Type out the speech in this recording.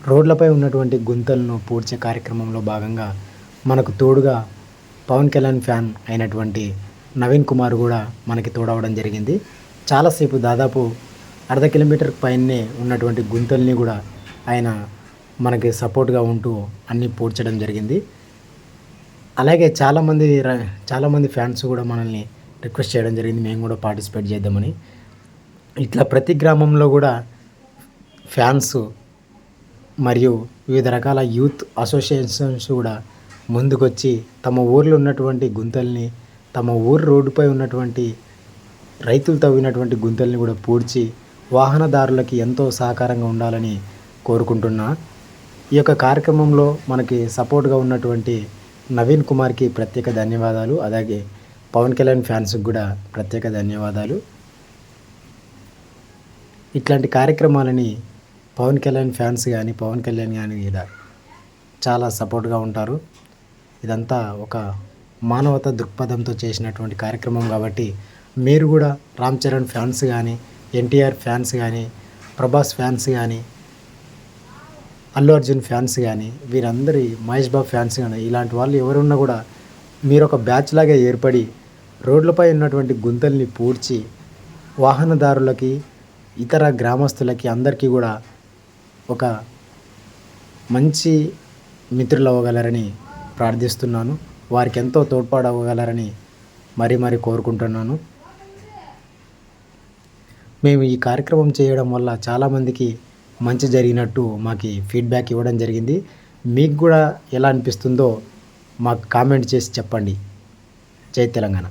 రోడ్లపై ఉన్నటువంటి గుంతలను పూడ్చే కార్యక్రమంలో భాగంగా మనకు తోడుగా పవన్ కళ్యాణ్ ఫ్యాన్ అయినటువంటి నవీన్ కుమార్ కూడా మనకి తోడవడం జరిగింది. చాలాసేపు దాదాపు అర్ధ కిలోమీటర్ పైనే ఉన్నటువంటి గుంతల్ని కూడా ఆయన మనకి సపోర్ట్గా ఉంటూ అన్నీ పూడ్చడం జరిగింది. అలాగే చాలామంది ఫ్యాన్స్ కూడా మనల్ని రిక్వెస్ట్ చేయడం జరిగింది, మేము కూడా పార్టిసిపేట్ చేద్దామని. ఇట్లా ప్రతి గ్రామంలో కూడా ఫ్యాన్స్ మరియు వివిధ రకాల యూత్ అసోసియేషన్స్ కూడా ముందుకొచ్చి తమ ఊర్లో ఉన్నటువంటి గుంతల్ని, తమ ఊరు రోడ్డుపై ఉన్నటువంటి రైతులు తవ్వినటువంటి గుంతల్ని కూడా పూడ్చి వాహనదారులకి ఎంతో సహకారంగా ఉండాలని కోరుకుంటున్నా. ఈ యొక్క కార్యక్రమంలో మనకి సపోర్ట్గా ఉన్నటువంటి నవీన్ కుమార్కి ప్రత్యేక ధన్యవాదాలు. అలాగే పవన్ కళ్యాణ్ ఫ్యాన్స్కి కూడా ప్రత్యేక ధన్యవాదాలు. ఇట్లాంటి కార్యక్రమాలని పవన్ కళ్యాణ్ ఫ్యాన్స్ కానీ పవన్ కళ్యాణ్ కానీ ఇలా చాలా సపోర్ట్గా ఉంటారు. ఇదంతా ఒక మానవతా దృక్పథంతో చేసినటువంటి కార్యక్రమం కాబట్టి మీరు కూడా రామ్ చరణ్ ఫ్యాన్స్ కానీ, ఎన్టీఆర్ ఫ్యాన్స్ కానీ, ప్రభాస్ ఫ్యాన్స్ కానీ, అల్లు అర్జున్ ఫ్యాన్స్ కానీ, వీరందరి మహేష్ బాబు ఫ్యాన్స్ కానీ, ఇలాంటి వాళ్ళు ఎవరున్నా కూడా మీరు ఒక బ్యాచ్ లాగా ఏర్పడి రోడ్లపై ఉన్నటువంటి గుంతల్ని పూడ్చి వాహనదారులకి, ఇతర గ్రామస్తులకి అందరికీ కూడా ఒక మంచి మిత్రులు అవ్వగలరని ప్రార్థిస్తున్నాను. వారికి ఎంతో తోడ్పాడవ్వగలరని మరీ కోరుకుంటున్నాను. మేము ఈ కార్యక్రమం చేయడం వల్ల చాలామందికి మంచి జరిగినట్టు మాకు ఫీడ్బ్యాక్ ఇవ్వడం జరిగింది. మీకు కూడా ఎలా అనిపిస్తుందో మాకు కామెంట్ చేసి చెప్పండి. జై తెలంగాణ.